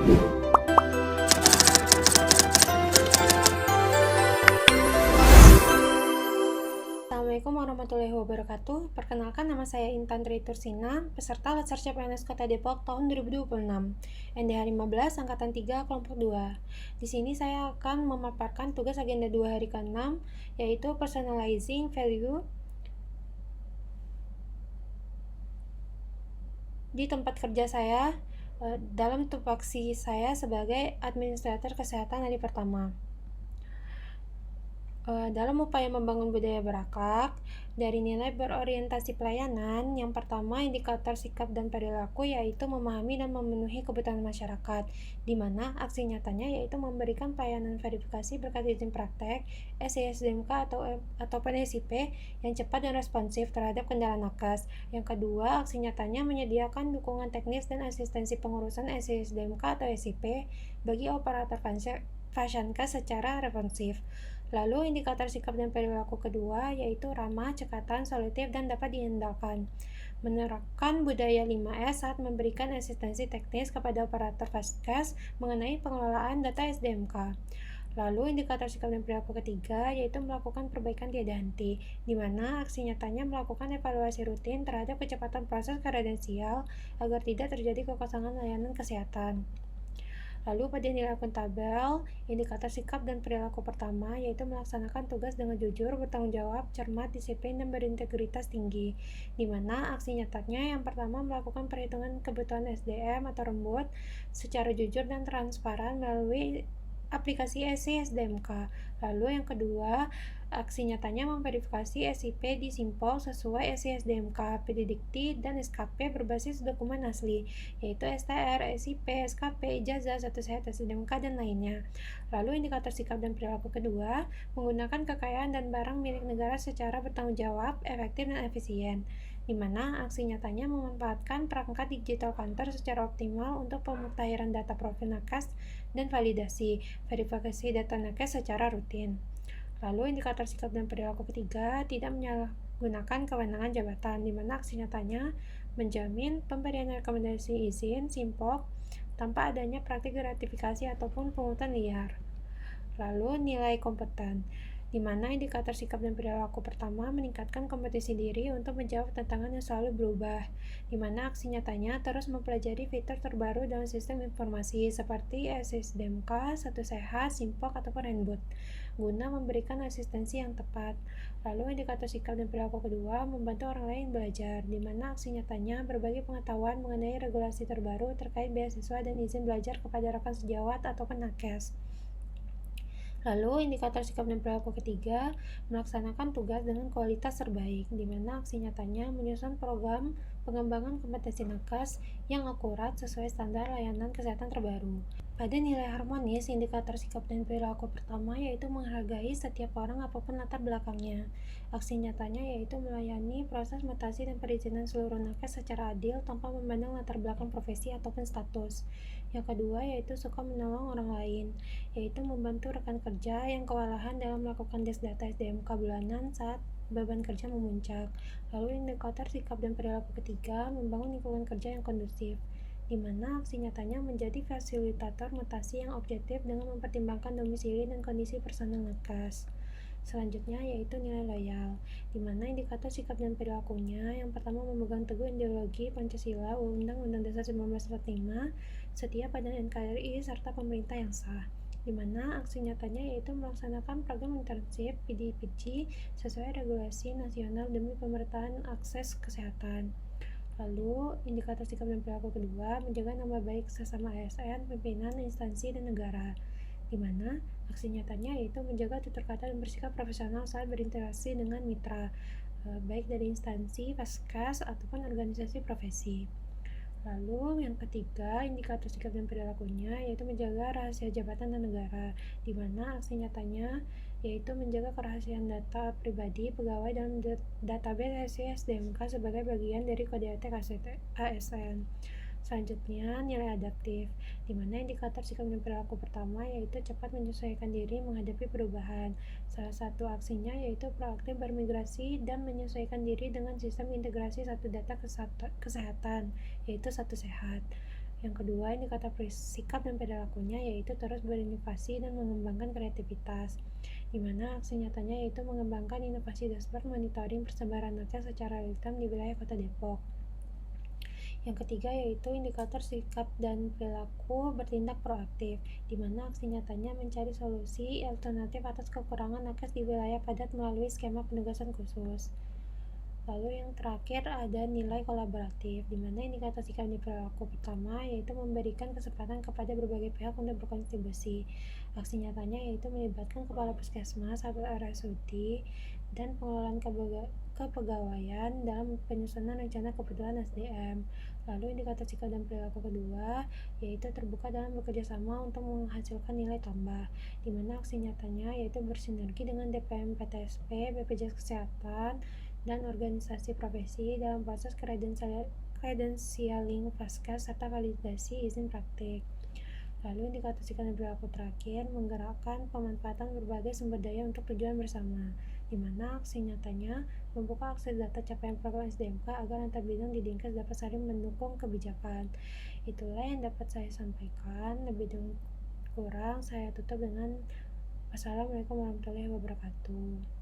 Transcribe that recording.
Assalamualaikum warahmatullahi wabarakatuh. Perkenalkan, nama saya Intan Tri Tursina, peserta Latsar CPNS Kota Depok tahun 2026, NDH 15 angkatan 3 kelompok 2. Di sini saya akan memaparkan tugas agenda 2 hari ke-6, yaitu personalizing value di tempat kerja saya dalam tupoksi saya sebagai administrator kesehatan hari pertama. Dalam upaya membangun budaya berakhlak, dari nilai berorientasi pelayanan, yang pertama indikator sikap dan perilaku yaitu memahami dan memenuhi kebutuhan masyarakat, di mana aksi nyatanya yaitu memberikan pelayanan verifikasi berkat izin praktek, SISDMK ataupun SIP yang cepat dan responsif terhadap kendala nakes. Yang kedua, aksi nyatanya menyediakan dukungan teknis dan asistensi pengurusan SISDMK atau SIP bagi operator Fasyankes secara responsif. Lalu indikator sikap dan perilaku kedua yaitu ramah, cekatan, solutif, dan dapat diandalkan. Menerapkan budaya 5S saat memberikan asistensi teknis kepada operator Fasyankes mengenai pengelolaan data SDMK. Lalu indikator sikap dan perilaku ketiga yaitu melakukan perbaikan tiada henti, di mana aksi nyatanya melakukan evaluasi rutin terhadap kecepatan proses kredensial agar tidak terjadi kekosongan layanan kesehatan. Lalu pada nilai akuntabel, indikator sikap dan perilaku pertama yaitu melaksanakan tugas dengan jujur, bertanggung jawab, cermat, disiplin, dan berintegritas tinggi, di mana aksi nyatanya yang pertama melakukan perhitungan kebutuhan SDM atau rembut secara jujur dan transparan melalui aplikasi SISDMK. Lalu yang kedua, aksi nyatanya memverifikasi SIP di Simpol sesuai SISDMK, PDDikti, dan SKP berbasis dokumen asli, yaitu STR, SIP, SKP, ijazah, satu sehat, SDMK, dan lainnya. Lalu indikator sikap dan perilaku kedua, menggunakan kekayaan dan barang milik negara secara bertanggung jawab, efektif, dan efisien, di mana aksi nyatanya memanfaatkan perangkat digital kantor secara optimal untuk pemutahiran data profil nakes dan validasi, verifikasi data nakes secara rutin. Lalu indikator sikap dan perilaku ketiga, tidak menyalahgunakan kewenangan jabatan, di mana aksi nyatanya menjamin pemberian rekomendasi izin simpok tanpa adanya praktik gratifikasi ataupun pungutan liar. Lalu nilai kompeten, di mana indikator sikap dan perilaku pertama meningkatkan kompetisi diri untuk menjawab tantangan yang selalu berubah, di mana aksi nyatanya terus mempelajari fitur terbaru dalam sistem informasi seperti SISDMK, Satu Sehat, Simpok, ataupun Renbud, guna memberikan asistensi yang tepat. Lalu indikator sikap dan perilaku kedua membantu orang lain belajar, di mana aksi nyatanya berbagi pengetahuan mengenai regulasi terbaru terkait beasiswa dan izin belajar kepada rekan sejawat ataupun nakes. Lalu indikator sikap dan perilaku ketiga melaksanakan tugas dengan kualitas terbaik, di mana aksi nyatanya menyusun program pengembangan kompetensi nakes yang akurat sesuai standar layanan kesehatan terbaru. Pada nilai harmonis, indikator sikap dan perilaku pertama yaitu menghargai setiap orang apapun latar belakangnya. Aksi nyatanya yaitu melayani proses mutasi dan perizinan seluruh nakes secara adil tanpa memandang latar belakang profesi ataupun status. Yang kedua yaitu suka menolong orang lain, yaitu membantu rekan kerja yang kewalahan dalam melakukan des data SDMK bulanan saat beban kerja memuncak. Lalu indikator sikap dan perilaku ketiga membangun lingkungan kerja yang kondusif, di mana aksi nyatanya menjadi fasilitator mutasi yang objektif dengan mempertimbangkan domisili dan kondisi personel nakes. Selanjutnya yaitu nilai loyal, di mana indikator sikap dan perilakunya yang pertama memegang teguh ideologi Pancasila, Undang-Undang Dasar 1945, setia pada NKRI serta pemerintah yang sah, di mana aksi nyatanya yaitu melaksanakan program internship PDPG sesuai regulasi nasional demi pemerataan akses kesehatan. Lalu, indikator sikap dan perilaku kedua menjaga nama baik sesama ASN, pimpinan, instansi, dan negara, di mana aksi nyatanya yaitu menjaga tutur kata dan bersikap profesional saat berinteraksi dengan mitra, baik dari instansi, Faskes, ataupun organisasi profesi. Lalu yang ketiga, indikator sikap dan perilakunya yaitu menjaga rahasia jabatan dan negara, di mana aksi nyatanya yaitu menjaga kerahasiaan data pribadi pegawai dalam database SISDMK sebagai bagian dari kode etik ASN. Selanjutnya, nilai adaptif, di mana indikator sikap dan perilaku pertama yaitu cepat menyesuaikan diri menghadapi perubahan. Salah satu aksinya yaitu proaktif bermigrasi dan menyesuaikan diri dengan sistem integrasi satu data kesehatan, yaitu Satu Sehat. Yang kedua, indikator sikap dan perilakunya yaitu terus berinovasi dan mengembangkan kreativitas, di mana aksi nyatanya yaitu mengembangkan inovasi dashboard monitoring persebaran nakes secara real-time di wilayah Kota Depok. Yang ketiga yaitu indikator sikap dan perilaku bertindak proaktif, di mana aksi nyatanya mencari solusi alternatif atas kekurangan nakes di wilayah padat melalui skema penugasan khusus. Lalu yang terakhir ada nilai kolaboratif, di mana indikator sikap dan perilaku pertama yaitu memberikan kesempatan kepada berbagai pihak untuk berkontribusi. Aksi nyatanya yaitu melibatkan kepala puskesmas atau RSUD dan pengelolaan kepegawaian dalam penyusunan rencana kebutuhan SDM. Lalu indikator sikap dan perilaku kedua yaitu terbuka dalam bekerja sama untuk menghasilkan nilai tambah, di mana aksi nyatanya yaitu bersinergi dengan DPM PTSP, BPJS Kesehatan, dan organisasi profesi dalam proses kredensialing Vaskes serta validasi izin praktik. Lalu indikator sikap dan perilaku terakhir menggerakkan pemanfaatan berbagai sumber daya untuk tujuan bersama, di mana aksi nyatanya membuka akses data capaian program SDMK agar antar bidang di Dinkes dapat saling mendukung kebijakan. Itulah yang dapat saya sampaikan. Lebih dan kurang saya tutup dengan Wassalamualaikum warahmatullahi wabarakatuh.